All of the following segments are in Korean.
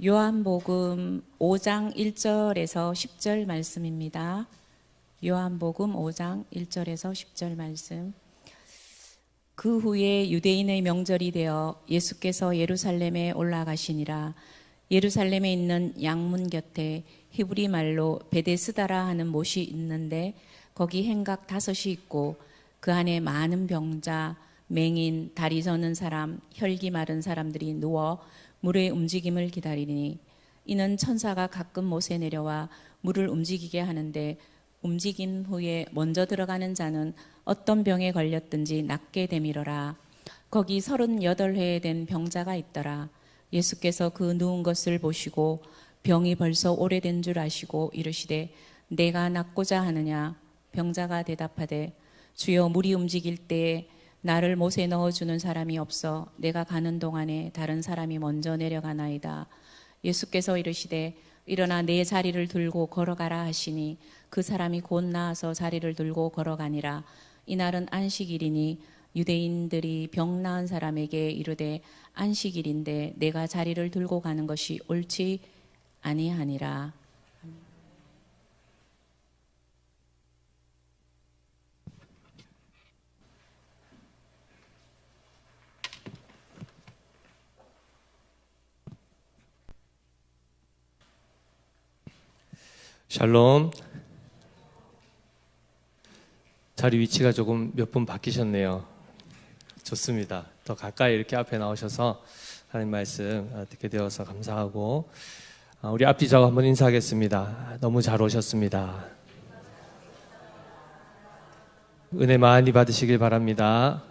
요한복음 5장 1절에서 10절 말씀입니다. 요한복음 5장 1절에서 10절 말씀. 그 후에 유대인의 명절이 되어 예수께서 예루살렘에 올라가시니라. 예루살렘에 있는 양문 곁에 히브리 말로 베데스다라 하는 못이 있는데 거기 행각 5이 있고 그 안에 많은 병자, 맹인, 다리 저는 사람, 혈기 마른 사람들이 누워 물의 움직임을 기다리니 이는 천사가 가끔 못에 내려와 물을 움직이게 하는데 움직인 후에 먼저 들어가는 자는 어떤 병에 걸렸든지 낫게 되밀어라. 거기 38회 된 병자가 있더라. 예수께서 그 누운 것을 보시고 병이 벌써 오래된 줄 아시고 이르시되 내가 낫고자 하느냐. 병자가 대답하되 주여 물이 움직일 때에 나를 못에 넣어주는 사람이 없어 내가 가는 동안에 다른 사람이 먼저 내려가나이다. 예수께서 이르시되 일어나 내 자리를 들고 걸어가라 하시니 그 사람이 곧 나아서 자리를 들고 걸어가니라. 이날은 안식일이니 유대인들이 병 나은 사람에게 이르되 안식일인데 내가 자리를 들고 가는 것이 옳지 아니하니라. 샬롬. 자리 위치가 조금 몇 분 바뀌셨네요. 좋습니다. 더 가까이 이렇게 앞에 나오셔서 하나님 말씀 듣게 되어서 감사하고, 우리 앞뒤자고 한번 인사하겠습니다. 너무 잘 오셨습니다. 은혜 많이 받으시길 바랍니다.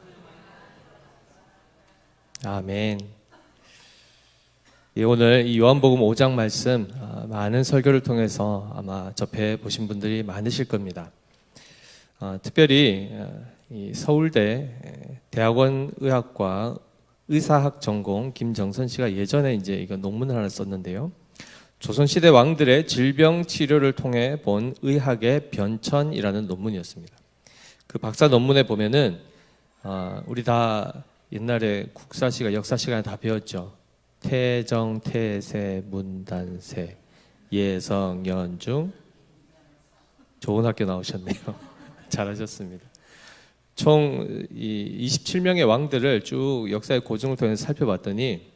아멘. 오늘 이 요한복음 5장 말씀 많은 설교를 통해서 아마 접해 보신 분들이 많으실 겁니다. 특별히 이 서울대 대학원 의학과 의사학 전공 김정선 씨가 예전에 이제 이거 논문을 하나 썼는데요. 조선시대 왕들의 질병 치료를 통해 본 의학의 변천이라는 논문이었습니다. 그 박사 논문에 보면은 우리 다 옛날에 국사 시간, 역사 시간에 다 배웠죠. 태정, 태세, 문단세, 예성, 연중. 좋은 학교 나오셨네요. 잘하셨습니다. 총 27명의 왕들을 쭉 역사의 고증을 통해서 살펴봤더니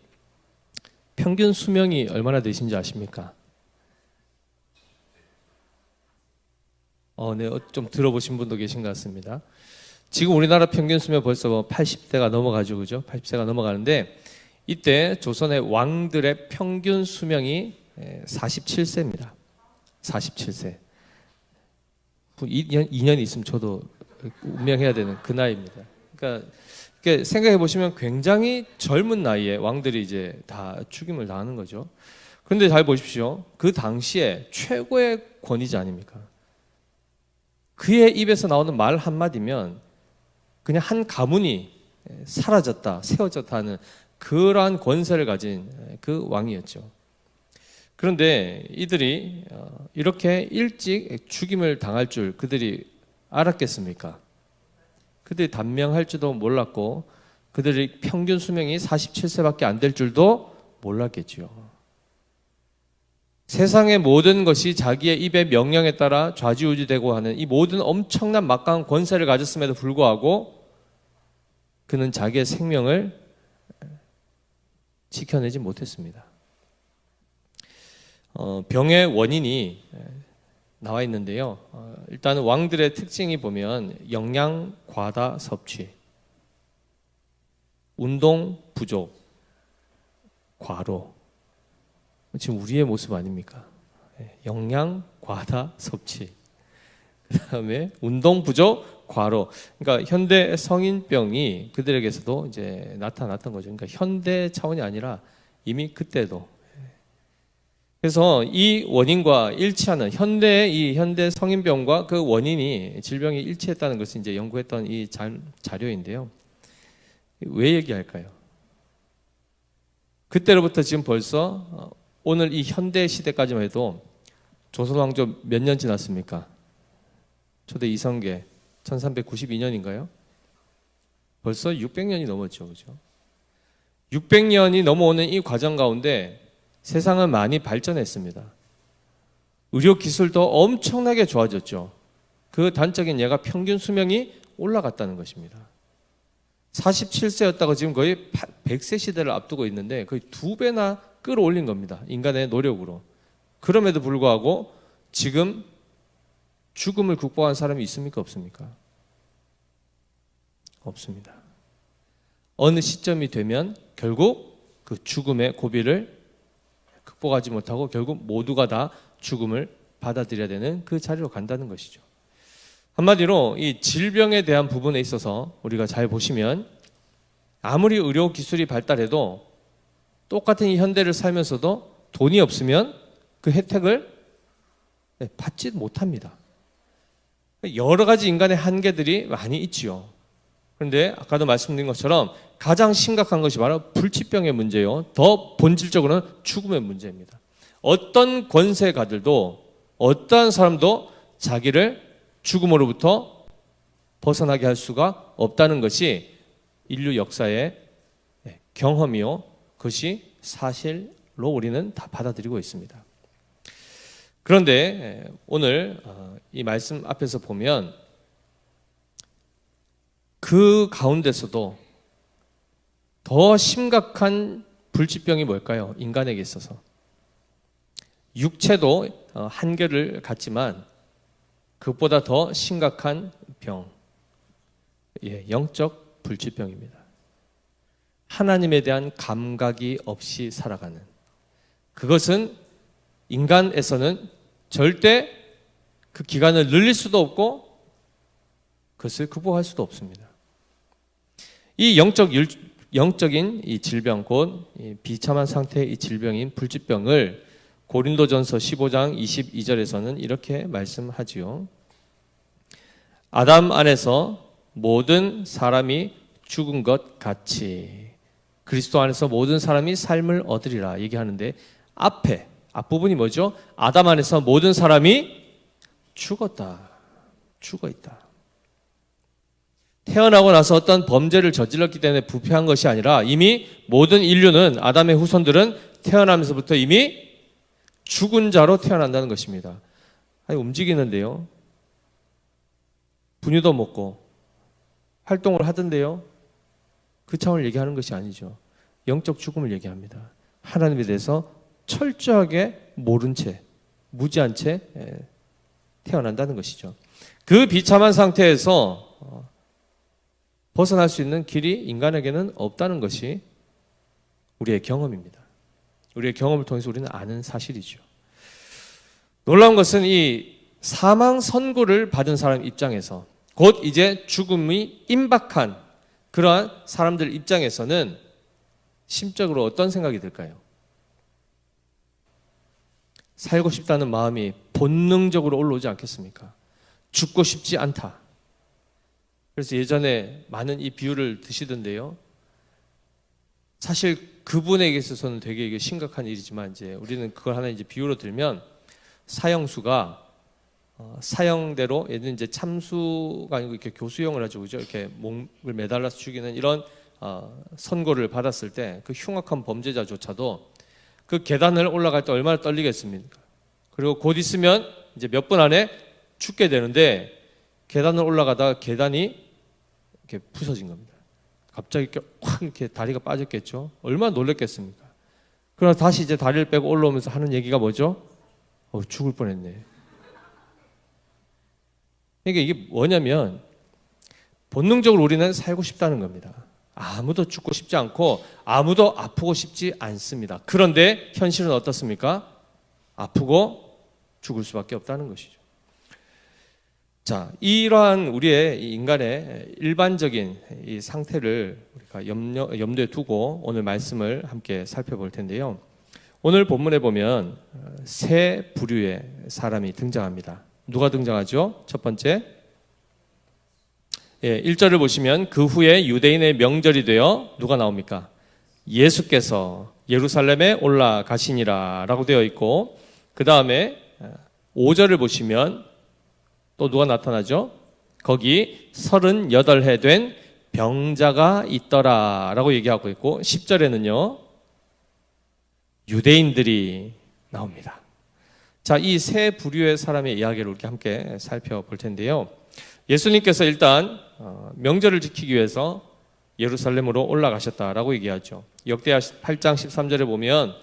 평균 수명이 얼마나 되신지 아십니까? 네, 좀 들어보신 분도 계신 것 같습니다. 지금 우리나라 평균 수명 벌써 80대가 넘어가죠, 그죠? 80세가 넘어가는데 이때 조선의 왕들의 평균 수명이 47세입니다. 47세. 2년 있으면 저도 운명해야 되는 그 나이입니다. 그러니까 생각해 보시면 굉장히 젊은 나이에 왕들이 이제 다 죽임을 당하는 거죠. 그런데 잘 보십시오. 그 당시에 최고의 권위자 아닙니까? 그의 입에서 나오는 말 한마디면 그냥 한 가문이 사라졌다, 세워졌다 하는 그러한 권세를 가진 그 왕이었죠. 그런데 이들이 이렇게 일찍 죽임을 당할 줄 그들이 알았겠습니까? 그들이 단명할 줄도 몰랐고 그들이 평균 수명이 47세밖에 안 될 줄도 몰랐겠지요. 세상의 모든 것이 자기의 입의 명령에 따라 좌지우지되고 하는 이 모든 엄청난 막강한 권세를 가졌음에도 불구하고 그는 자기의 생명을 지켜내지 못했습니다. 병의 원인이 나와 있는데요. 일단은 왕들의 특징이 보면 영양 과다 섭취, 운동 부족, 과로. 지금 우리의 모습 아닙니까? 영양 과다 섭취. 그다음에 운동 부족, 과로. 그러니까 현대 성인병이 그들에게서도 이제 나타났던 거죠. 그러니까 현대 차원이 아니라 이미 그때도. 그래서 이 원인과 일치하는 이 현대 성인병과 그 원인이 질병이 일치했다는 것을 이제 연구했던 이 자료인데요. 왜 얘기할까요? 그때로부터 지금 벌써 오늘 이 현대 시대까지만 해도 조선 왕조 몇 년 지났습니까? 초대 이성계 1392년인가요? 벌써 600년이 넘었죠. 그죠? 600년이 넘어오는 이 과정 가운데 세상은 많이 발전했습니다. 의료 기술도 엄청나게 좋아졌죠. 그 단적인 예가 평균 수명이 올라갔다는 것입니다. 47세였다가 지금 거의 100세 시대를 앞두고 있는데 거의 2배나 끌어올린 겁니다. 인간의 노력으로. 그럼에도 불구하고 지금 죽음을 극복한 사람이 있습니까? 없습니까? 없습니다. 어느 시점이 되면 결국 그 죽음의 고비를 극복하지 못하고 결국 모두가 다 죽음을 받아들여야 되는 그 자리로 간다는 것이죠. 한마디로 이 질병에 대한 부분에 있어서 우리가 잘 보시면 아무리 의료 기술이 발달해도 똑같은 이 현대를 살면서도 돈이 없으면 그 혜택을 받지 못합니다. 여러 가지 인간의 한계들이 많이 있지요. 그런데 아까도 말씀드린 것처럼 가장 심각한 것이 바로 불치병의 문제요. 더 본질적으로는 죽음의 문제입니다. 어떤 권세가들도 어떠한 사람도 자기를 죽음으로부터 벗어나게 할 수가 없다는 것이 인류 역사의 경험이요. 그것이 사실로 우리는 다 받아들이고 있습니다. 그런데 오늘 이 말씀 앞에서 보면 그 가운데서도 더 심각한 불치병이 뭘까요? 인간에게 있어서. 육체도 한계를 갖지만 그것보다 더 심각한 병, 영적 불치병입니다. 하나님에 대한 감각이 없이 살아가는, 그것은 인간에서는 절대 그 기간을 늘릴 수도 없고 그것을 극복할 수도 없습니다. 이 영적인 이 질병, 곧 비참한 상태의 이 질병인 불치병을 고린도전서 15장 22절에서는 이렇게 말씀하지요. 아담 안에서 모든 사람이 죽은 것 같이 그리스도 안에서 모든 사람이 삶을 얻으리라 얘기하는데 앞부분이 뭐죠? 아담 안에서 모든 사람이 죽었다. 죽어있다. 태어나고 나서 어떤 범죄를 저질렀기 때문에 부패한 것이 아니라 이미 모든 인류는, 아담의 후손들은 태어나면서부터 이미 죽은 자로 태어난다는 것입니다. 아니, 움직이는데요. 분유도 먹고 활동을 하던데요. 그 차원을 얘기하는 것이 아니죠. 영적 죽음을 얘기합니다. 하나님에 대해서 철저하게 모른 채, 무지한 채 태어난다는 것이죠. 그 비참한 상태에서 벗어날 수 있는 길이 인간에게는 없다는 것이 우리의 경험입니다. 우리의 경험을 통해서 우리는 아는 사실이죠. 놀라운 것은 이 사망 선고를 받은 사람 입장에서, 곧 이제 죽음이 임박한 그러한 사람들 입장에서는 심적으로 어떤 생각이 들까요? 살고 싶다는 마음이 본능적으로 올라오지 않겠습니까? 죽고 싶지 않다. 그래서 예전에 많은 이 비유를 드시던데요. 사실 그분에게 있어서는 되게 이게 심각한 일이지만 이제 우리는 그걸 하나 이제 비유로 들면, 사형수가 사형대로, 예를 이제 참수가 아니고 이렇게 교수형을 하죠, 그죠? 이렇게 목을 매달라서 죽이는 이런 선고를 받았을 때 그 흉악한 범죄자조차도 그 계단을 올라갈 때 얼마나 떨리겠습니까? 그리고 곧 있으면 이제 몇 분 안에 죽게 되는데 계단을 올라가다가 계단이 이렇게 부서진 겁니다. 갑자기 이렇게 확 이렇게 다리가 빠졌겠죠. 얼마나 놀랬겠습니까? 그러나 다시 이제 다리를 빼고 올라오면서 하는 얘기가 뭐죠? 죽을 뻔했네. 그러니까 이게 뭐냐면 본능적으로 우리는 살고 싶다는 겁니다. 아무도 죽고 싶지 않고 아무도 아프고 싶지 않습니다. 그런데 현실은 어떻습니까? 아프고 죽을 수밖에 없다는 것이죠. 자, 이러한 우리의 인간의 일반적인 이 상태를 우리가 염두에 두고 오늘 말씀을 함께 살펴볼 텐데요. 오늘 본문에 보면 세 부류의 사람이 등장합니다. 누가 등장하죠? 첫 번째, 1절을 보시면 그 후에 유대인의 명절이 되어 누가 나옵니까? 예수께서 예루살렘에 올라가시니라 라고 되어 있고, 그 다음에 5절을 보시면 또 누가 나타나죠? 거기 38해 된 병자가 있더라 라고 얘기하고 있고, 10절에는요 유대인들이 나옵니다. 자, 이 세 부류의 사람의 이야기를 이렇게 함께 살펴볼 텐데요. 예수님께서 일단 명절을 지키기 위해서 예루살렘으로 올라가셨다라고 얘기하죠. 역대하 8장 13절에 보면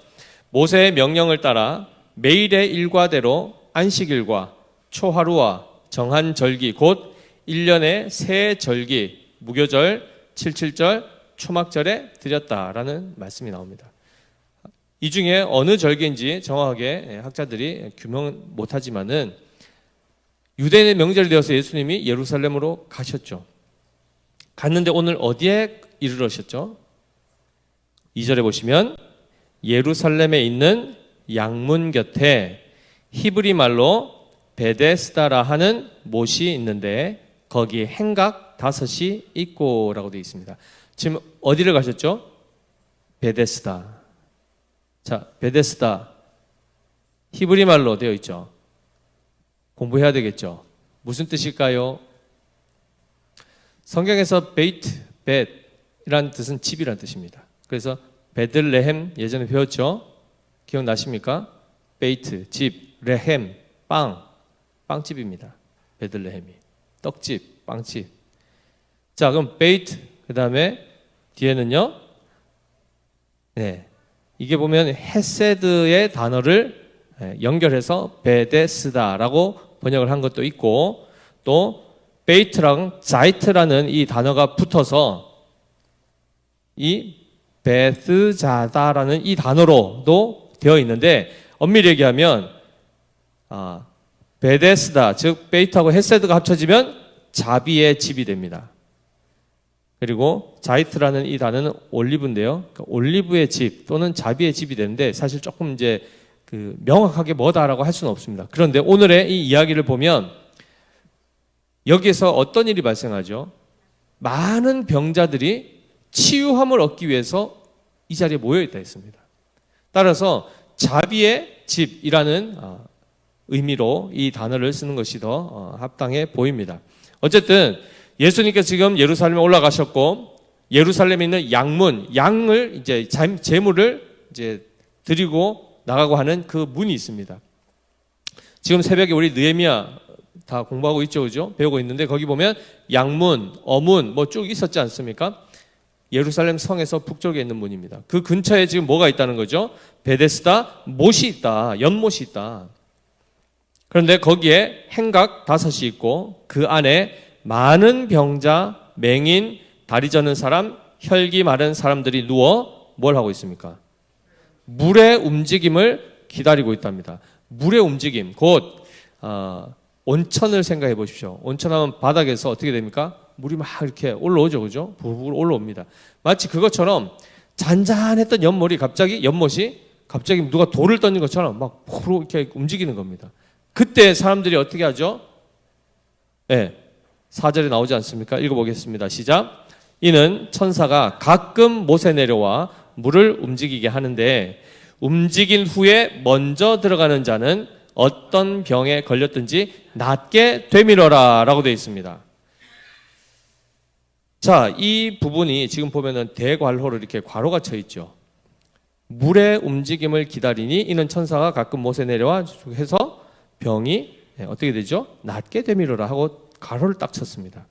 모세의 명령을 따라 매일의 일과대로 안식일과 초하루와 정한 절기 곧 1년의 세 절기 무교절, 77절, 초막절에 드렸다라는 말씀이 나옵니다. 이 중에 어느 절기인지 정확하게 학자들이 규명은 못하지만은 유대인의 명절이 되어서 예수님이 예루살렘으로 가셨죠. 갔는데 오늘 어디에 이르러셨죠? 2절에 보시면 예루살렘에 있는 양문 곁에 히브리 말로 베데스다라 하는 못이 있는데 거기 행각 5이 있고라고 되어 있습니다. 지금 어디를 가셨죠? 베데스다. 자, 베데스다 히브리 말로 되어 있죠. 공부해야 되겠죠. 무슨 뜻일까요? 성경에서 베이트, 벳이라는 뜻은 집이라는 뜻입니다. 그래서 베들레헴 예전에 배웠죠? 기억나십니까? 베이트, 집, 레헴, 빵집입니다. 베들레헴이. 떡집, 빵집. 자, 그럼 베이트, 그 다음에 뒤에는요, 네. 이게 보면 헤세드의 단어를 연결해서 베데스다라고 번역을 한 것도 있고 또 베이트랑 자이트라는 이 단어가 붙어서 이 베스자다라는 이 단어로도 되어 있는데 엄밀히 얘기하면 베데스다 즉 베이트하고 헤세드가 합쳐지면 자비의 집이 됩니다. 그리고 자이트라는 이 단어는 올리브인데요. 그러니까 올리브의 집 또는 자비의 집이 되는데 사실 조금 이제 명확하게 뭐다라고 할 수는 없습니다. 그런데 오늘의 이 이야기를 보면 여기에서 어떤 일이 발생하죠? 많은 병자들이 치유함을 얻기 위해서 이 자리에 모여 있다 했습니다. 따라서 자비의 집이라는 의미로 이 단어를 쓰는 것이 더 합당해 보입니다. 어쨌든 예수님께서 지금 예루살렘에 올라가셨고 예루살렘에 있는 양문, 양을 이제 제물을 이제 드리고 나가고 하는 그 문이 있습니다. 지금 새벽에 우리 느헤미야 다 공부하고 있죠, 그죠? 배우고 있는데 거기 보면 양문, 어문 뭐 쭉 있었지 않습니까? 예루살렘 성에서 북쪽에 있는 문입니다. 그 근처에 지금 뭐가 있다는 거죠? 베데스다 못이 있다, 연못이 있다. 그런데 거기에 행각 5이 있고 그 안에 많은 병자, 맹인, 다리 저는 사람, 혈기 마른 사람들이 누워 뭘 하고 있습니까? 물의 움직임을 기다리고 있답니다. 물의 움직임, 곧 온천을 생각해 보십시오. 온천하면 바닥에서 어떻게 됩니까? 물이 막 이렇게 올라오죠, 그죠? 불불 올라옵니다. 마치 그것처럼 잔잔했던 연못이 갑자기 누가 돌을 던진 것처럼 막 이렇게 움직이는 겁니다. 그때 사람들이 어떻게 하죠? 네. 4절에 나오지 않습니까? 읽어보겠습니다. 시작. 이는 천사가 가끔 못에 내려와 물을 움직이게 하는데 움직인 후에 먼저 들어가는 자는 어떤 병에 걸렸든지 낫게 되밀어라 라고 되어 있습니다. 자, 이 부분이 지금 보면은 대괄호로 이렇게 괄호가 쳐 있죠. 물의 움직임을 기다리니 이는 천사가 가끔 못에 내려와 해서 병이 어떻게 되죠? 낫게 되밀어라 하고 가로를 딱 쳤습니다.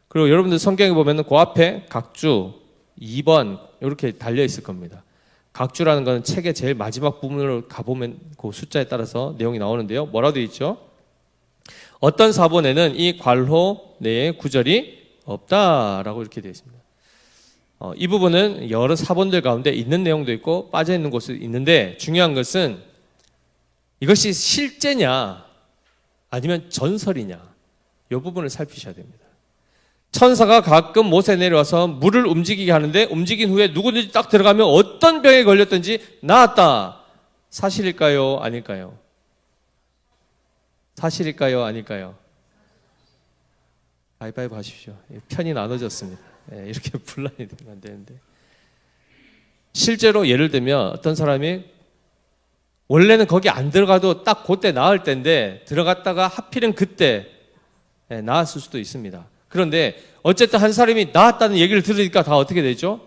그리고 여러분들 성경에 보면 그 앞에 각주 2번 이렇게 달려 있을 겁니다. 각주라는 것은 책의 제일 마지막 부분으로 가보면 그 숫자에 따라서 내용이 나오는데요. 뭐라고 되어 있죠? 어떤 사본에는 이 괄호 내에 구절이 없다라고 이렇게 되어 있습니다. 이 부분은 여러 사본들 가운데 있는 내용도 있고 빠져 있는 곳이 있는데 중요한 것은 이것이 실제냐 아니면 전설이냐 이 부분을 살피셔야 됩니다. 천사가 가끔 못에 내려와서 물을 움직이게 하는데 움직인 후에 누구든지 딱 들어가면 어떤 병에 걸렸든지 나았다. 사실일까요? 아닐까요? 사실일까요? 아닐까요? 가위바위보 하십시오. 편이 나눠졌습니다. 이렇게 분란이 되면 안 되는데. 실제로 예를 들면 어떤 사람이 원래는 거기 안 들어가도 딱 그때 나을 때인데 들어갔다가 하필은 그때 나았을 수도 있습니다. 그런데 어쨌든 한 사람이 나았다는 얘기를 들으니까 다 어떻게 되죠?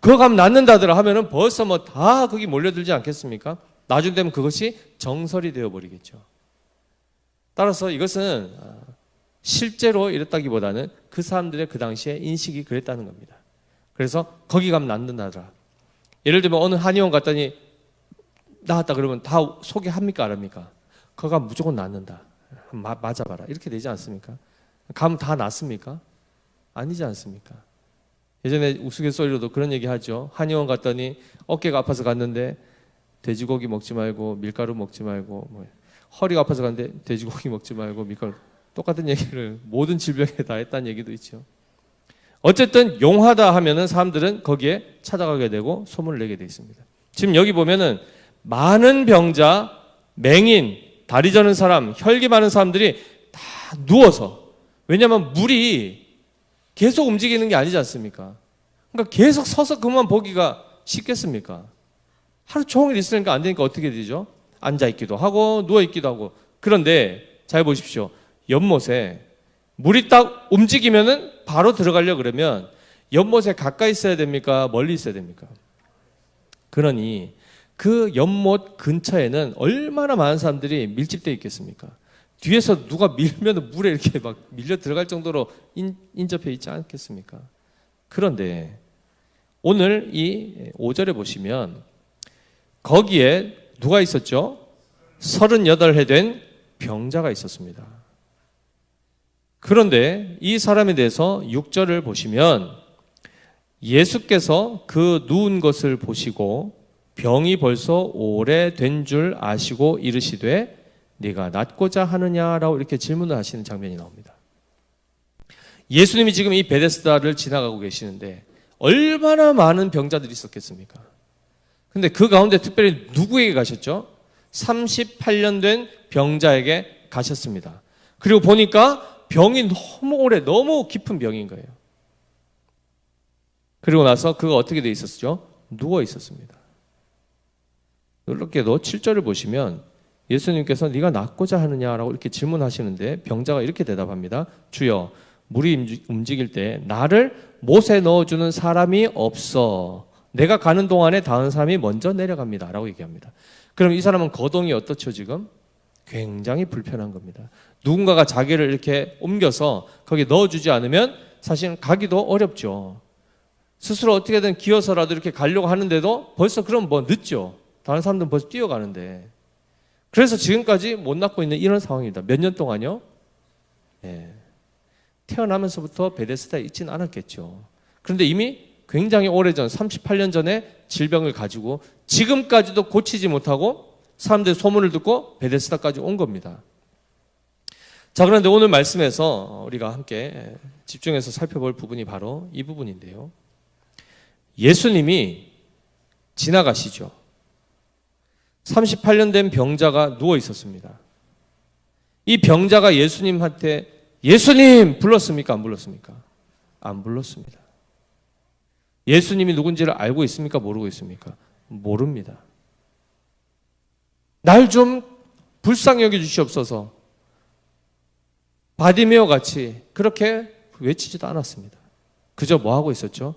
그거 가면 낫는다더라 하면은 벌써 뭐 다 거기 몰려들지 않겠습니까? 나중 되면 그것이 정설이 되어버리겠죠. 따라서 이것은 실제로 이랬다기보다는 그 사람들의 그 당시에 인식이 그랬다는 겁니다. 그래서 거기 가면 낫는다더라. 예를 들면 어느 한의원 갔더니 나았다 그러면 다 소개합니까 안 합니까? 거기 가면 무조건 낫는다. 맞아봐라. 이렇게 되지 않습니까? 가면 다 낫습니까? 아니지 않습니까? 예전에 우스갯소리로도 그런 얘기 하죠. 한의원 갔더니 어깨가 아파서 갔는데 돼지고기 먹지 말고 밀가루 먹지 말고 뭐 허리가 아파서 갔는데 돼지고기 먹지 말고 밀가루, 똑같은 얘기를 모든 질병에 다 했다는 얘기도 있죠. 어쨌든 용하다 하면은 사람들은 거기에 찾아가게 되고 소문을 내게 돼 있습니다. 지금 여기 보면은 많은 병자, 맹인, 다리 저는 사람, 혈기 많은 사람들이 다 누워서, 왜냐하면 물이 계속 움직이는 게 아니지 않습니까? 그러니까 계속 서서 그만 보기가 쉽겠습니까? 하루 종일 있으니까 안 되니까 어떻게 되죠? 앉아 있기도 하고 누워 있기도 하고. 그런데 잘 보십시오. 연못에 물이 딱 움직이면은 바로 들어가려고 그러면 연못에 가까이 있어야 됩니까? 멀리 있어야 됩니까? 그러니 그 연못 근처에는 얼마나 많은 사람들이 밀집되어 있겠습니까? 뒤에서 누가 밀면 물에 이렇게 막 밀려 들어갈 정도로 인접해 있지 않겠습니까? 그런데 오늘 이 5절에 보시면 거기에 누가 있었죠? 38해 된 병자가 있었습니다. 그런데 이 사람에 대해서 6절을 보시면 예수께서 그 누운 것을 보시고 병이 벌써 오래된 줄 아시고 이르시되 네가 낫고자 하느냐라고 이렇게 질문을 하시는 장면이 나옵니다. 예수님이 지금 이 베데스다를 지나가고 계시는데 얼마나 많은 병자들이 있었겠습니까? 근데 그 가운데 특별히 누구에게 가셨죠? 38년 된 병자에게 가셨습니다. 그리고 보니까 병이 너무 오래, 너무 깊은 병인 거예요. 그리고 나서 그가 어떻게 돼 있었죠? 누워 있었습니다. 놀랍게도 7절을 보시면 예수님께서 네가 낫고자 하느냐라고 이렇게 질문하시는데 병자가 이렇게 대답합니다. 주여, 물이 움직일 때 나를 못에 넣어주는 사람이 없어. 내가 가는 동안에 다른 사람이 먼저 내려갑니다 라고 얘기합니다. 그럼 이 사람은 거동이 어떻죠 지금? 굉장히 불편한 겁니다. 누군가가 자기를 이렇게 옮겨서 거기 넣어주지 않으면 사실은 가기도 어렵죠. 스스로 어떻게든 기어서라도 이렇게 가려고 하는데도 벌써 그럼 뭐 늦죠. 다른 사람들은 벌써 뛰어가는데. 그래서 지금까지 못 낳고 있는 이런 상황입니다. 몇 년 동안요? 네. 태어나면서부터 베데스다에 있지는 않았겠죠. 그런데 이미 굉장히 오래전 38년 전에 질병을 가지고 지금까지도 고치지 못하고 사람들의 소문을 듣고 베데스다까지 온 겁니다. 자, 그런데 오늘 말씀에서 우리가 함께 집중해서 살펴볼 부분이 바로 이 부분인데요. 예수님이 지나가시죠. 38년 된 병자가 누워 있었습니다. 이 병자가 예수님한테 예수님 불렀습니까? 안 불렀습니까? 안 불렀습니다. 예수님이 누군지를 알고 있습니까? 모르고 있습니까? 모릅니다. 날 좀 불쌍히 여겨 주시옵소서. 바디메오 같이 그렇게 외치지도 않았습니다. 그저 뭐 하고 있었죠?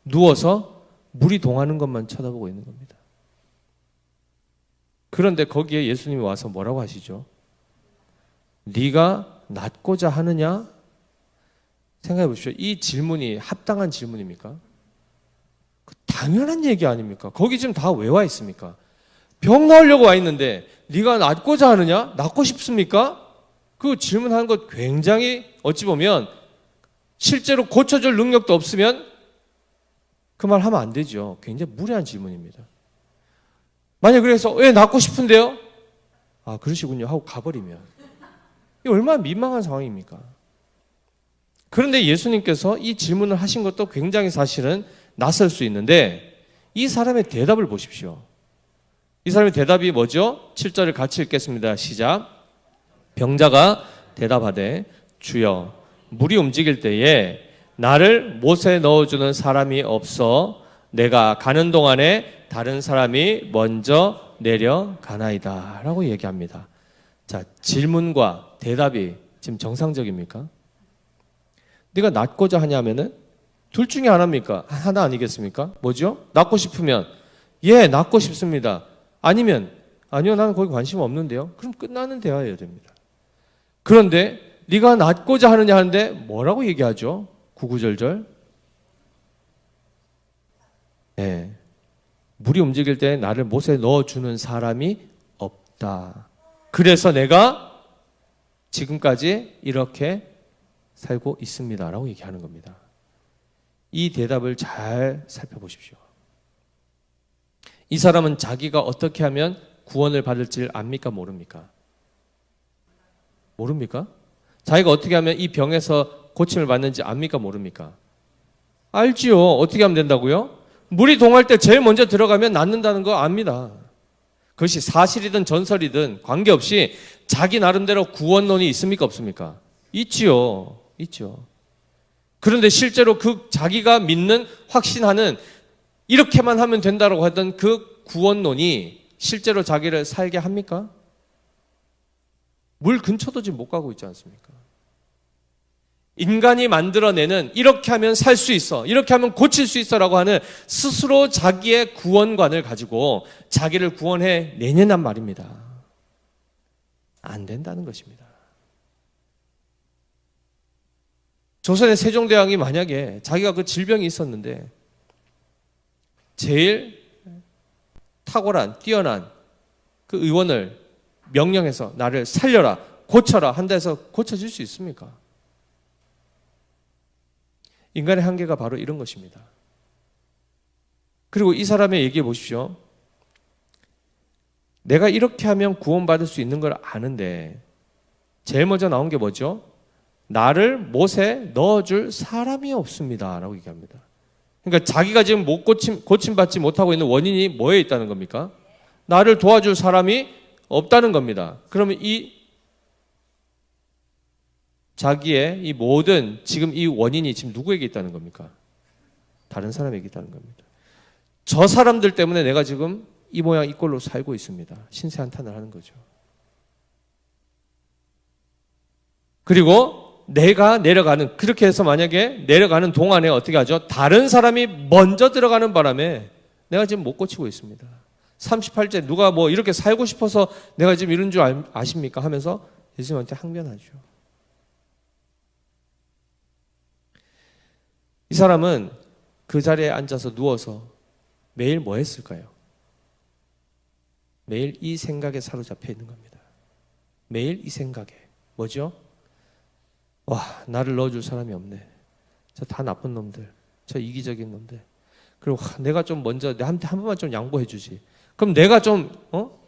누워서 물이 동하는 것만 쳐다보고 있는 겁니다. 그런데 거기에 예수님이 와서 뭐라고 하시죠? 네가 낫고자 하느냐? 생각해 보십시오. 이 질문이 합당한 질문입니까? 당연한 얘기 아닙니까? 거기 지금 다 왜 와 있습니까? 병 나으려고 와 있는데 네가 낫고자 하느냐? 낫고 싶습니까? 그 질문하는 것 굉장히 어찌 보면 실제로 고쳐줄 능력도 없으면 그 말 하면 안 되죠. 굉장히 무례한 질문입니다. 만약 그래서 왜 낫고 싶은데요? 아, 그러시군요 하고 가버리면 이 얼마나 민망한 상황입니까? 그런데 예수님께서 이 질문을 하신 것도 굉장히 사실은 낯설 수 있는데 이 사람의 대답을 보십시오. 이 사람의 대답이 뭐죠? 7절을 같이 읽겠습니다. 시작. 병자가 대답하되 주여, 물이 움직일 때에 나를 못에 넣어주는 사람이 없어 내가 가는 동안에 다른 사람이 먼저 내려가나이다 라고 얘기합니다. 자, 질문과 대답이 지금 정상적입니까? 네가 낫고자 하냐면은 둘 중에 하나입니까? 하나 아니겠습니까? 뭐죠? 낳고 싶으면 예, 낳고 싶습니다. 아니면 아니요, 나는 거기 관심 없는데요. 그럼 끝나는 대화여야 됩니다. 그런데 네가 낳고자 하느냐 하는데 뭐라고 얘기하죠? 구구절절. 네. 물이 움직일 때 나를 못에 넣어주는 사람이 없다. 그래서 내가 지금까지 이렇게 살고 있습니다. 라고 얘기하는 겁니다. 이 대답을 잘 살펴보십시오. 이 사람은 자기가 어떻게 하면 구원을 받을지 압니까? 모릅니까? 모릅니까? 자기가 어떻게 하면 이 병에서 고침을 받는지 압니까? 모릅니까? 알지요. 어떻게 하면 된다고요? 물이 동할 때 제일 먼저 들어가면 낫는다는 거 압니다. 그것이 사실이든 전설이든 관계없이 자기 나름대로 구원론이 있습니까? 없습니까? 있지요. 있죠. 그런데 실제로 그 자기가 믿는 확신하는 이렇게만 하면 된다고 하던 그 구원론이 실제로 자기를 살게 합니까? 물 근처도 지금 못 가고 있지 않습니까? 인간이 만들어내는 이렇게 하면 살 수 있어, 이렇게 하면 고칠 수 있어라고 하는 스스로 자기의 구원관을 가지고 자기를 구원해 내년란 말입니다. 안 된다는 것입니다. 조선의 세종대왕이 만약에 자기가 그 질병이 있었는데 제일 탁월한, 뛰어난 그 의원을 명령해서 나를 살려라, 고쳐라 한다 해서 고쳐질 수 있습니까? 인간의 한계가 바로 이런 것입니다. 그리고 이 사람의 얘기해 보십시오. 내가 이렇게 하면 구원받을 수 있는 걸 아는데 제일 먼저 나온 게 뭐죠? 나를 못에 넣어줄 사람이 없습니다 라고 얘기합니다. 그러니까 자기가 지금 못 고침받지 못하고 있는 원인이 뭐에 있다는 겁니까? 나를 도와줄 사람이 없다는 겁니다. 그러면 이 자기의 이 모든 지금 이 원인이 지금 누구에게 있다는 겁니까? 다른 사람에게 있다는 겁니다. 저 사람들 때문에 내가 지금 이 모양 이 꼴로 살고 있습니다. 신세한탄을 하는 거죠. 그리고 내가 내려가는, 그렇게 해서 만약에 내려가는 동안에 어떻게 하죠? 다른 사람이 먼저 들어가는 바람에 내가 지금 못 고치고 있습니다. 38째 누가 뭐 이렇게 살고 싶어서 내가 지금 이런 줄 아십니까? 하면서 예수님한테 항변하죠. 이 사람은 그 자리에 앉아서 누워서 매일 뭐 했을까요? 매일 이 생각에 사로잡혀 있는 겁니다. 매일 이 생각에. 뭐죠? 와, 나를 넣어줄 사람이 없네. 저 다 나쁜 놈들. 저 이기적인 놈들. 그리고 내가 좀 먼저 내한테 한 번만 좀 양보해 주지. 그럼 내가 좀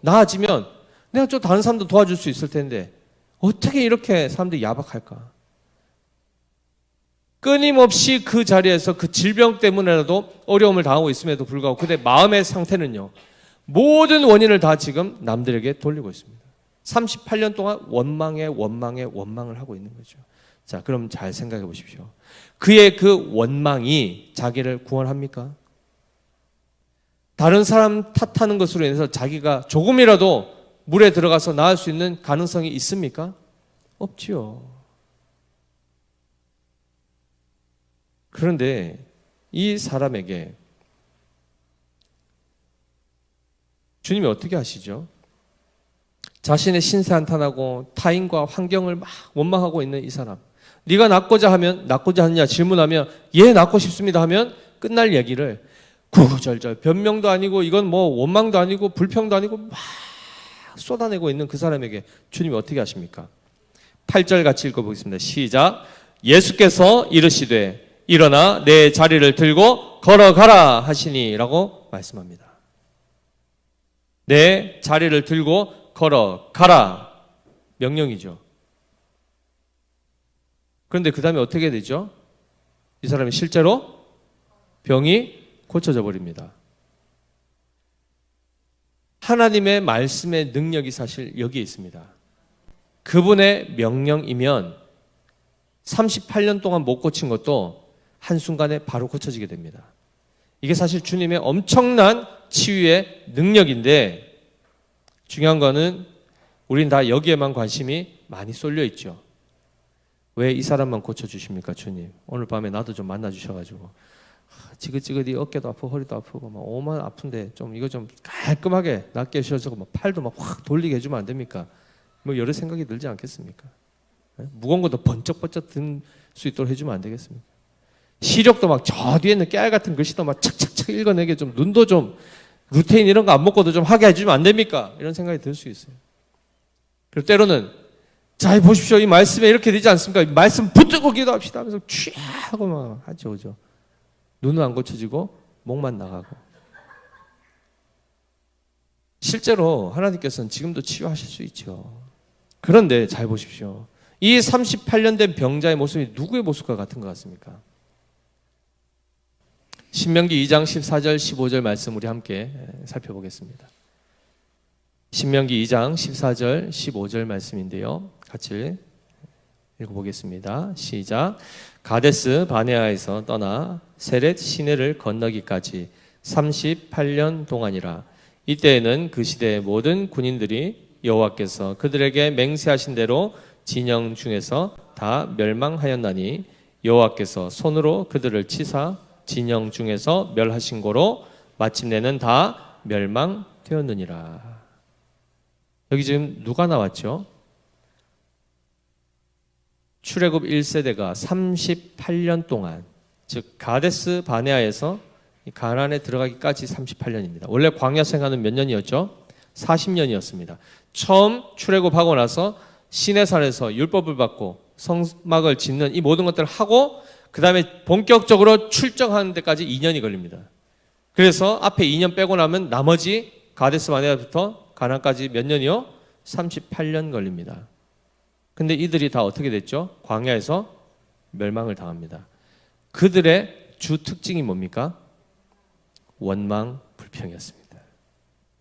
나아지면 내가 좀 다른 사람도 도와줄 수 있을 텐데 어떻게 이렇게 사람들이 야박할까? 끊임없이 그 자리에서 그 질병 때문에라도 어려움을 당하고 있음에도 불구하고 그때 마음의 상태는요, 모든 원인을 다 지금 남들에게 돌리고 있습니다. 38년 동안 원망을 하고 있는 거죠. 자, 그럼 잘 생각해 보십시오. 그의 그 원망이 자기를 구원합니까? 다른 사람 탓하는 것으로 인해서 자기가 조금이라도 물에 들어가서 나을 수 있는 가능성이 있습니까? 없지요. 그런데 이 사람에게 주님이 어떻게 하시죠? 자신의 신세한탄하고 타인과 환경을 막 원망하고 있는 이 사람, 네가 낳고자 하느냐 질문하면 예, 낳고 싶습니다 하면 끝날 얘기를 구구절절 변명도 아니고 이건 뭐 원망도 아니고 불평도 아니고 막 쏟아내고 있는 그 사람에게 주님이 어떻게 하십니까? 8절 같이 읽어보겠습니다. 시작. 예수께서 이르시되 일어나 내 자리를 들고 걸어가라 하시니 라고 말씀합니다. 내 자리를 들고 걸어가라. 명령이죠. 그런데 그 다음에 어떻게 되죠? 이 사람이 실제로 병이 고쳐져 버립니다. 하나님의 말씀의 능력이 사실 여기에 있습니다. 그분의 명령이면 38년 동안 못 고친 것도 한순간에 바로 고쳐지게 됩니다. 이게 사실 주님의 엄청난 치유의 능력인데 중요한 거는 우린 다 여기에만 관심이 많이 쏠려 있죠. 왜 이 사람만 고쳐주십니까 주님? 오늘 밤에 나도 좀 만나주셔가지고 지긋지긋이 어깨도 아프고 허리도 아프고 막 오만 아픈데 좀 이거 좀 깔끔하게 낫게 해주셔서 막 팔도 막 확 돌리게 해주면 안 됩니까? 뭐 여러 생각이 들지 않겠습니까? 무거운 것도 번쩍번쩍 든 수 있도록 해주면 안 되겠습니까? 시력도 막 저 뒤에 있는 깨알 같은 글씨도 막 착착착 읽어내게 좀 눈도 좀 루테인 이런 거 안 먹고도 좀 하게 해주면 안 됩니까? 이런 생각이 들 수 있어요. 그리고 때로는 자 보십시오 이 말씀에 이렇게 되지 않습니까? 이 말씀 붙들고 기도합시다 하면서 취하고 막 하죠, 그죠? 눈은 안 고쳐지고 목만 나가고. 실제로 하나님께서는 지금도 치유하실 수 있죠. 그런데 잘 보십시오. 이 38년 된 병자의 모습이 누구의 모습과 같은 것 같습니까? 신명기 2장 14절 15절 말씀 우리 함께 살펴보겠습니다. 신명기 2장 14절 15절 말씀인데요. 같이 읽어보겠습니다. 시작. 가데스 바네아에서 떠나 세렛 시내를 건너기까지 38년 동안이라. 이때에는 그 시대의 모든 군인들이 여호와께서 그들에게 맹세하신 대로 진영 중에서 다 멸망하였나니 여호와께서 손으로 그들을 치사 진영 중에서 멸하신 고로 마침내는 다 멸망되었느니라. 여기 지금 누가 나왔죠? 출애굽 1세대가 38년 동안, 즉 가데스 바네아에서 가나안에 들어가기까지 38년입니다. 원래 광야 생활은 몇 년이었죠? 40년이었습니다. 처음 출애굽하고 나서 시내산에서 율법을 받고 성막을 짓는 이 모든 것들을 하고 그 다음에 본격적으로 출정하는 데까지 2년이 걸립니다. 그래서 앞에 2년 빼고 나면 나머지 가데스 바네아부터 가나안까지 몇 년이요? 38년 걸립니다. 근데 이들이 다 어떻게 됐죠? 광야에서 멸망을 당합니다. 그들의 주 특징이 뭡니까? 원망 불평이었습니다.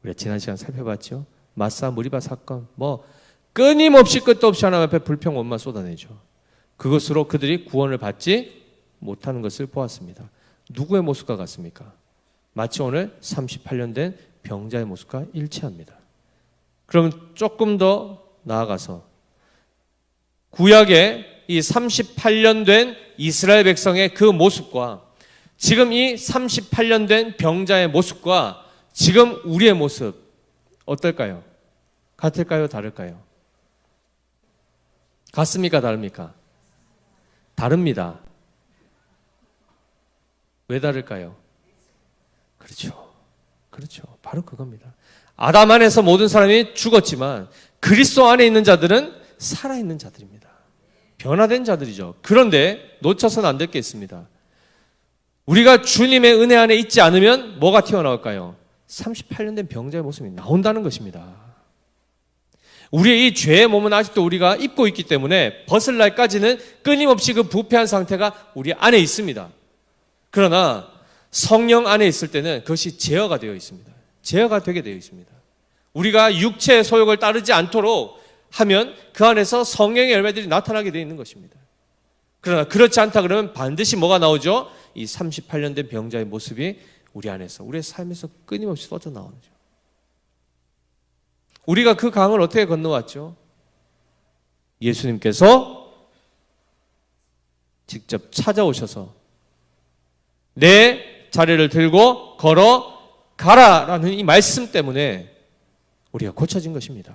우리가 지난 시간 살펴봤죠? 마사 무리바 사건, 뭐 끊임없이 끝도 없이 하나님 앞에 불평 원망 쏟아내죠. 그것으로 그들이 구원을 받지 못하는 것을 보았습니다. 누구의 모습과 같습니까? 마치 오늘 38년 된 병자의 모습과 일치합니다. 그럼 조금 더 나아가서 구약의 이 38년 된 이스라엘 백성의 그 모습과 지금 이 38년 된 병자의 모습과 지금 우리의 모습 어떨까요? 같을까요? 다를까요? 같습니까? 다릅니까? 다릅니다. 왜 다를까요? 그렇죠. 바로 그겁니다. 아담 안에서 모든 사람이 죽었지만 그리스도 안에 있는 자들은 살아있는 자들입니다. 변화된 자들이죠. 그런데 놓쳐서는 안 될 게 있습니다. 우리가 주님의 은혜 안에 있지 않으면 뭐가 튀어나올까요? 38년 된 병자의 모습이 나온다는 것입니다. 우리의 이 죄의 몸은 아직도 우리가 입고 있기 때문에 벗을 날까지는 끊임없이 그 부패한 상태가 우리 안에 있습니다. 그러나 성령 안에 있을 때는 그것이 제어가 되어 있습니다. 제어가 되게 되어 있습니다. 우리가 육체의 소욕을 따르지 않도록 하면 그 안에서 성령의 열매들이 나타나게 되어 있는 것입니다. 그러나 그렇지 않다 그러면 반드시 뭐가 나오죠? 이 38년 된 병자의 모습이 우리 안에서, 우리의 삶에서 끊임없이 쏟아 나오죠. 우리가 그 강을 어떻게 건너왔죠? 예수님께서 직접 찾아오셔서 내 자리를 들고 걸어가라라는 이 말씀 때문에 우리가 고쳐진 것입니다.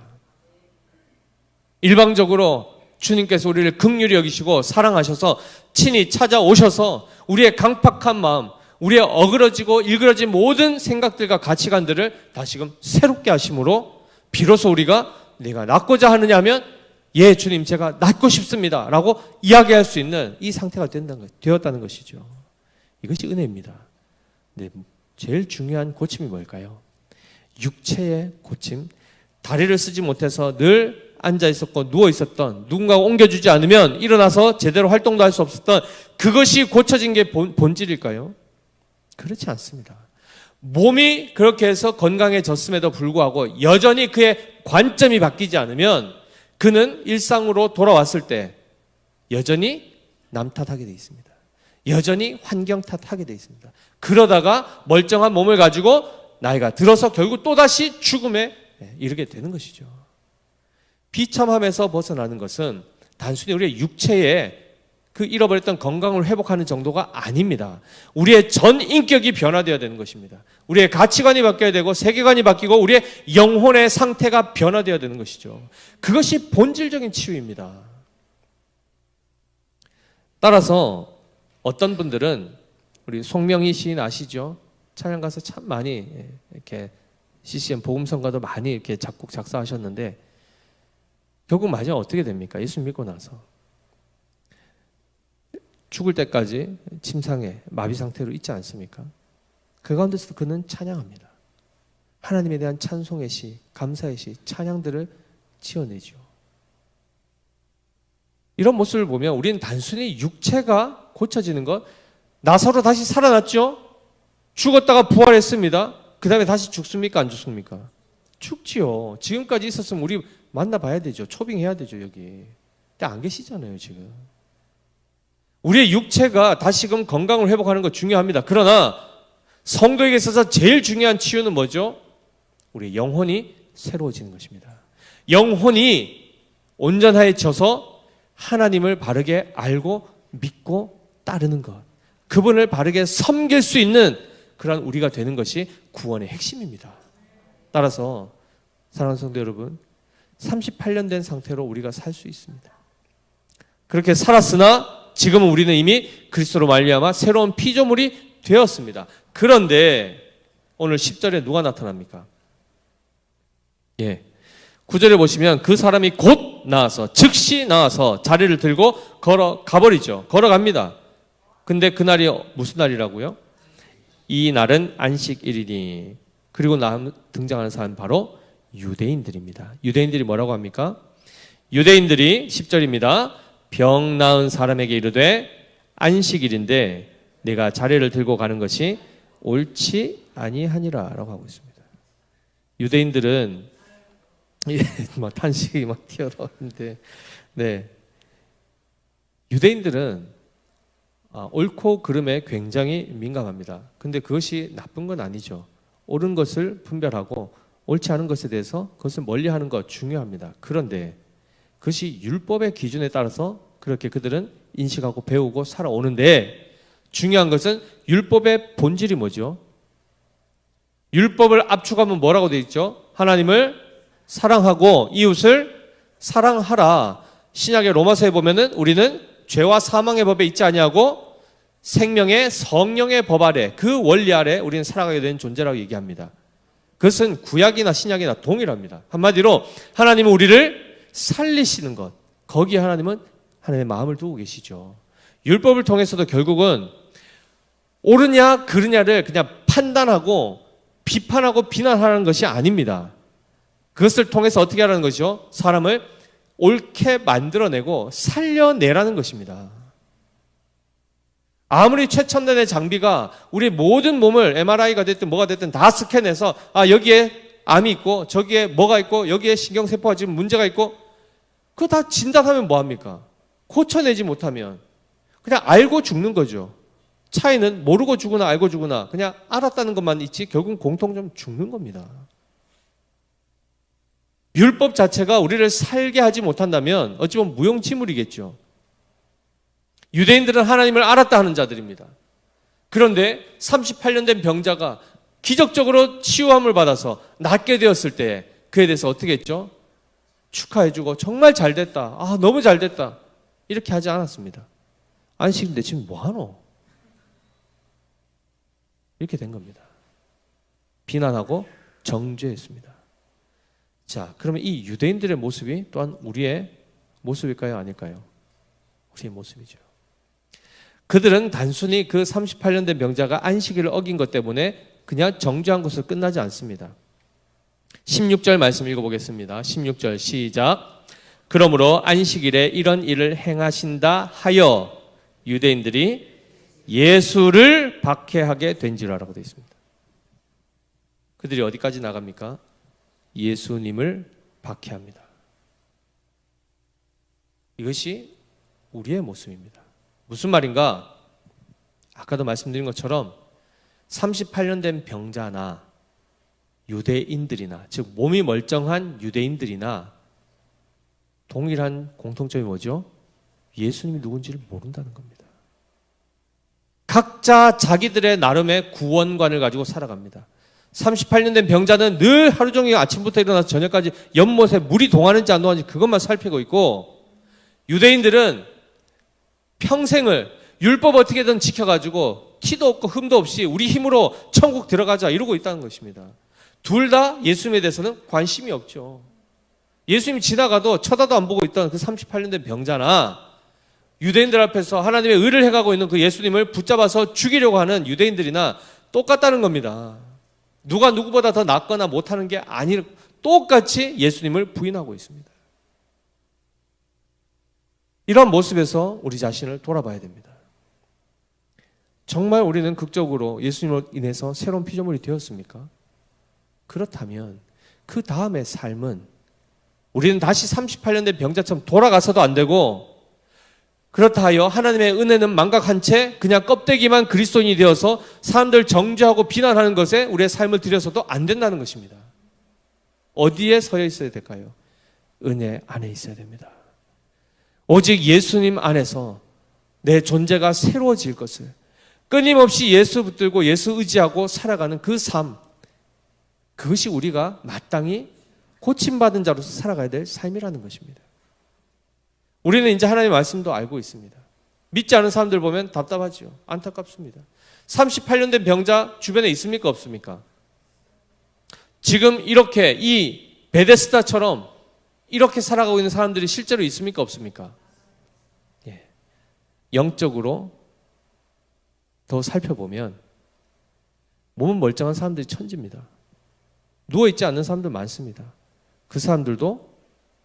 일방적으로 주님께서 우리를 긍휼히 여기시고 사랑하셔서 친히 찾아오셔서 우리의 강팍한 마음, 우리의 어그러지고 일그러진 모든 생각들과 가치관들을 다시금 새롭게 하심으로 비로소 우리가 내가 낫고자 하느냐 하면 예 주님 제가 낫고 싶습니다 라고 이야기할 수 있는 이 상태가 되었다는 것이죠. 이것이 은혜입니다. 네, 제일 중요한 고침이 뭘까요? 육체의 고침. 다리를 쓰지 못해서 늘 앉아 있었고 누워 있었던, 누군가가 옮겨주지 않으면 일어나서 제대로 활동도 할 수 없었던 그것이 고쳐진 게 본질일까요? 그렇지 않습니다. 몸이 그렇게 해서 건강해졌음에도 불구하고 여전히 그의 관점이 바뀌지 않으면 그는 일상으로 돌아왔을 때 여전히 남 탓하게 되어 있습니다. 여전히 환경 탓하게 되어 있습니다. 그러다가 멀쩡한 몸을 가지고 나이가 들어서 결국 또다시 죽음에 이르게 되는 것이죠. 비참함에서 벗어나는 것은 단순히 우리의 육체에 그 잃어버렸던 건강을 회복하는 정도가 아닙니다. 우리의 전 인격이 변화되어야 되는 것입니다. 우리의 가치관이 바뀌어야 되고 세계관이 바뀌고 우리의 영혼의 상태가 변화되어야 되는 것이죠. 그것이 본질적인 치유입니다. 따라서 어떤 분들은 우리 송명희 시인 아시죠? 찬양 가서 참 많이 이렇게 CCM 복음성가도 많이 이렇게 작곡 작사하셨는데 결국 마지막 어떻게 됩니까? 예수 믿고 나서 죽을 때까지 침상에 마비 상태로 있지 않습니까? 그 가운데서도 그는 찬양합니다. 하나님에 대한 찬송의 시, 감사의 시, 찬양들을 지어내죠. 이런 모습을 보면 우리는 단순히 육체가 고쳐지는 것, 나사로 다시 살아났죠? 죽었다가 부활했습니다. 그 다음에 다시 죽습니까? 안 죽습니까? 죽지요. 지금까지 있었으면 우리 만나봐야 되죠. 초빙해야 되죠, 여기. 근데 안 계시잖아요, 지금. 우리의 육체가 다시금 건강을 회복하는 거 중요합니다. 그러나 성도에게 있어서 제일 중요한 치유는 뭐죠? 우리의 영혼이 새로워지는 것입니다. 영혼이 온전해져서 하나님을 바르게 알고 믿고 따르는 것. 그분을 바르게 섬길 수 있는 그런 우리가 되는 것이 구원의 핵심입니다. 따라서 사랑하는 성도 여러분, 38년 된 상태로 우리가 살 수 있습니다. 그렇게 살았으나 지금은 우리는 이미 그리스도로 말미암아 새로운 피조물이 되었습니다. 그런데 오늘 10절에 누가 나타납니까? 9절에 보시면 그 사람이 곧 나와서 즉시 나와서 자리를 들고 걸어가버리죠. 걸어갑니다. 근데 그날이 무슨 날이라고요? 이 날은 안식일이니. 그리고 등장하는 사람은 바로 유대인들입니다. 유대인들이 뭐라고 합니까? 유대인들이 10절입니다. 병 나은 사람에게 이르되 안식일인데 내가 자리를 들고 가는 것이 옳지 아니하니라 라고 하고 있습니다. 유대인들은 막 탄식이 막 튀어나오는데 유대인들은 옳고 그름에 굉장히 민감합니다. 근데 그것이 나쁜 건 아니죠. 옳은 것을 분별하고 옳지 않은 것에 대해서 그것을 멀리하는 것 중요합니다. 그런데 그것이 율법의 기준에 따라서 그렇게 그들은 인식하고 배우고 살아오는데 중요한 것은 율법의 본질이 뭐죠? 율법을 압축하면 뭐라고 되어 있죠? 하나님을 사랑하고 이웃을 사랑하라. 신약의 로마서에 보면은 우리는 죄와 사망의 법에 있지 아니하고 생명의 성령의 법 아래 그 원리 아래 우리는 살아가게 된 존재라고 얘기합니다. 그것은 구약이나 신약이나 동일합니다. 한마디로 하나님은 우리를 살리시는 것, 거기에 하나님은 하나님의 마음을 두고 계시죠. 율법을 통해서도 결국은 옳으냐 그르냐를 그냥 판단하고 비판하고 비난하는 것이 아닙니다. 그것을 통해서 어떻게 하라는 것이죠? 사람을 옳게 만들어내고 살려내라는 것입니다. 아무리 최첨단의 장비가 우리 모든 몸을 MRI가 됐든 뭐가 됐든 다 스캔해서 여기에 암이 있고 저기에 뭐가 있고 여기에 신경세포가 지금 문제가 있고 그거 다 진단하면 뭐합니까? 고쳐내지 못하면 그냥 알고 죽는 거죠. 차이는 모르고 죽으나 알고 죽으나 그냥 알았다는 것만 있지 결국은 공통점 죽는 겁니다. 율법 자체가 우리를 살게 하지 못한다면 어찌 보면 무용지물이겠죠. 유대인들은 하나님을 알았다 하는 자들입니다. 그런데 38년 된 병자가 기적적으로 치유함을 받아서 낫게 되었을 때 그에 대해서 어떻게 했죠? 축하해주고 정말 잘됐다. 너무 잘됐다. 이렇게 하지 않았습니다. 안식인데 지금 뭐하노? 이렇게 된 겁니다. 비난하고 정죄했습니다. 자, 그러면 이 유대인들의 모습이 또한 우리의 모습일까요? 아닐까요? 우리의 모습이죠. 그들은 단순히 그 38년 된 병자가 안식일을 어긴 것 때문에 그냥 정죄한 것으로 끝나지 않습니다. 16절 말씀 읽어보겠습니다. 16절 시작. 그러므로 안식일에 이런 일을 행하신다 하여 유대인들이 예수를 박해하게 된지라라고 되어 있습니다. 그들이 어디까지 나갑니까? 예수님을 박해합니다. 이것이 우리의 모습입니다. 무슨 말인가? 아까도 말씀드린 것처럼 38년 된 병자나 유대인들이나 즉 몸이 멀쩡한 유대인들이나 동일한 공통점이 뭐죠? 예수님이 누군지를 모른다는 겁니다. 각자 자기들의 나름의 구원관을 가지고 살아갑니다. 38년 된 병자는 늘 하루 종일 아침부터 일어나서 저녁까지 연못에 물이 동하는지 안 동하는지 그것만 살피고 있고, 유대인들은 평생을 율법 어떻게든 지켜가지고 티도 없고 흠도 없이 우리 힘으로 천국 들어가자 이러고 있다는 것입니다. 둘 다 예수님에 대해서는 관심이 없죠. 예수님이 지나가도 쳐다도 안 보고 있던 그 38년 된 병자나 유대인들 앞에서 하나님의 의를 행하고 있는 그 예수님을 붙잡아서 죽이려고 하는 유대인들이나 똑같다는 겁니다. 누가 누구보다 더 낫거나 못하는 게 아니라 똑같이 예수님을 부인하고 있습니다. 이런 모습에서 우리 자신을 돌아봐야 됩니다. 정말 우리는 극적으로 예수님으로 인해서 새로운 피조물이 되었습니까? 그렇다면 그 다음의 삶은 우리는 다시 38년 된 병자처럼 돌아가서도 안 되고, 그렇다 하여 하나님의 은혜는 망각한 채 그냥 껍데기만 그리스도인이 되어서 사람들 정죄하고 비난하는 것에 우리의 삶을 들여서도 안 된다는 것입니다. 어디에 서여 있어야 될까요? 은혜 안에 있어야 됩니다. 오직 예수님 안에서 내 존재가 새로워질 것을, 끊임없이 예수 붙들고 예수 의지하고 살아가는 그 삶, 그것이 우리가 마땅히 고침받은 자로서 살아가야 될 삶이라는 것입니다. 우리는 이제 하나님의 말씀도 알고 있습니다. 믿지 않은 사람들 보면 답답하지요. 안타깝습니다. 38년 된 병자 주변에 있습니까? 없습니까? 지금 이렇게 이 베데스다처럼 이렇게 살아가고 있는 사람들이 실제로 있습니까? 없습니까? 예. 영적으로 더 살펴보면 몸은 멀쩡한 사람들이 천지입니다. 누워있지 않는 사람들 많습니다. 그 사람들도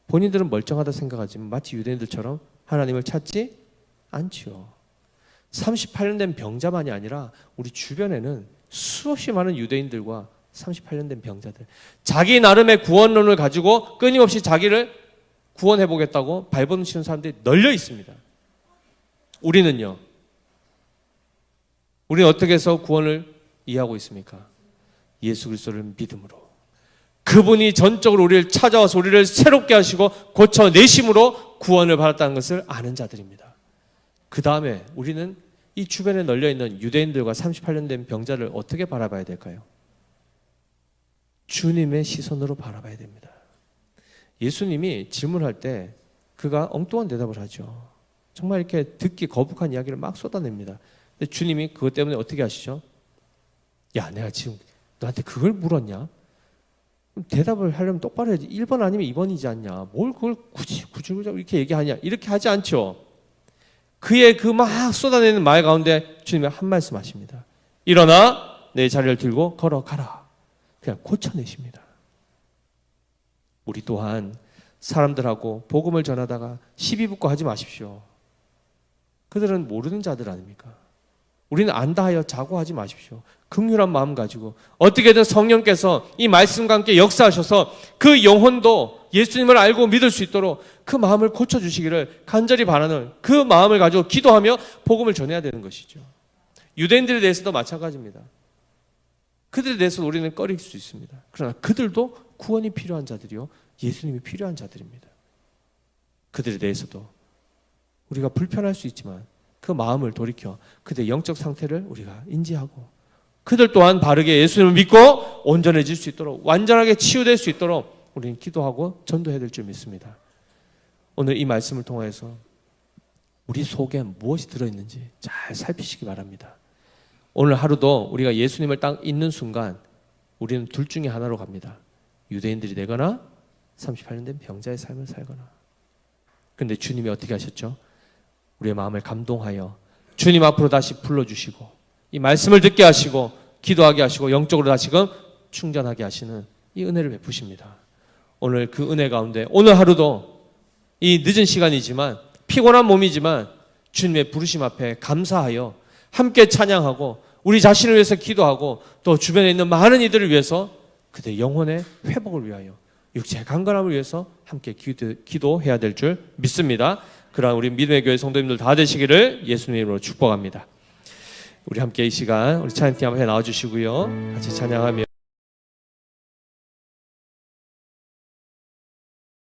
본인들은 멀쩡하다 생각하지만 마치 유대인들처럼 하나님을 찾지 않지요. 38년 된 병자만이 아니라 우리 주변에는 수없이 많은 유대인들과 38년 된 병자들, 자기 나름의 구원론을 가지고 끊임없이 자기를 구원해 보겠다고 발버둥 치는 사람들이 널려 있습니다. 우리는요, 우리는 어떻게 해서 구원을 이해하고 있습니까? 예수 그리스도를 믿음으로, 그분이 전적으로 우리를 찾아와서 우리를 새롭게 하시고 고쳐내심으로 구원을 받았다는 것을 아는 자들입니다. 그 다음에 우리는 이 주변에 널려있는 유대인들과 38년 된 병자를 어떻게 바라봐야 될까요? 주님의 시선으로 바라봐야 됩니다. 예수님이 질문할 때 그가 엉뚱한 대답을 하죠. 정말 이렇게 듣기 거북한 이야기를 막 쏟아냅니다. 근데 주님이 그것 때문에 어떻게 하시죠? 야, 내가 지금 너한테 그걸 물었냐? 대답을 하려면 똑바로 해야지. 1번 아니면 2번이지 않냐? 뭘 그걸 굳이 이렇게 얘기하냐? 이렇게 하지 않죠. 그의 그 막 쏟아내는 말 가운데 주님이 한 말씀 하십니다. 일어나 내 자리를 들고 걸어가라. 그냥 고쳐내십니다. 우리 또한 사람들하고 복음을 전하다가 시비 붙고 하지 마십시오. 그들은 모르는 자들 아닙니까? 우리는 안다 하여 자고하지 마십시오. 긍휼한 마음 가지고 어떻게든 성령께서 이 말씀과 함께 역사하셔서 그 영혼도 예수님을 알고 믿을 수 있도록 그 마음을 고쳐주시기를 간절히 바라는 그 마음을 가지고 기도하며 복음을 전해야 되는 것이죠. 유대인들에 대해서도 마찬가지입니다. 그들에 대해서 우리는 꺼릴 수 있습니다. 그러나 그들도 구원이 필요한 자들이요, 예수님이 필요한 자들입니다. 그들에 대해서도 우리가 불편할 수 있지만 그 마음을 돌이켜 그들의 영적 상태를 우리가 인지하고 그들 또한 바르게 예수님을 믿고 온전해질 수 있도록, 완전하게 치유될 수 있도록 우리는 기도하고 전도해야 될 줄 믿습니다. 오늘 이 말씀을 통해서 우리 속에 무엇이 들어있는지 잘 살피시기 바랍니다. 오늘 하루도 우리가 예수님을 딱 잊는 순간 우리는 둘 중에 하나로 갑니다. 유대인들이 되거나 38년 된 병자의 삶을 살거나. 그런데 주님이 어떻게 하셨죠? 우리의 마음을 감동하여 주님 앞으로 다시 불러주시고 이 말씀을 듣게 하시고 기도하게 하시고 영적으로 다시금 충전하게 하시는 이 은혜를 베푸십니다. 오늘 그 은혜 가운데 오늘 하루도 이 늦은 시간이지만 피곤한 몸이지만 주님의 부르심 앞에 감사하여 함께 찬양하고 우리 자신을 위해서 기도하고 또 주변에 있는 많은 이들을 위해서 그들의 영혼의 회복을 위하여 육체의 강건함을 위해서 함께 기도해야 될 줄 믿습니다. 그러한 우리 믿음의 교회 성도님들 다 되시기를 예수님 이름으로 축복합니다. 우리 함께 이 시간 우리 찬양팀 앞에 나와주시고요. 같이 찬양하며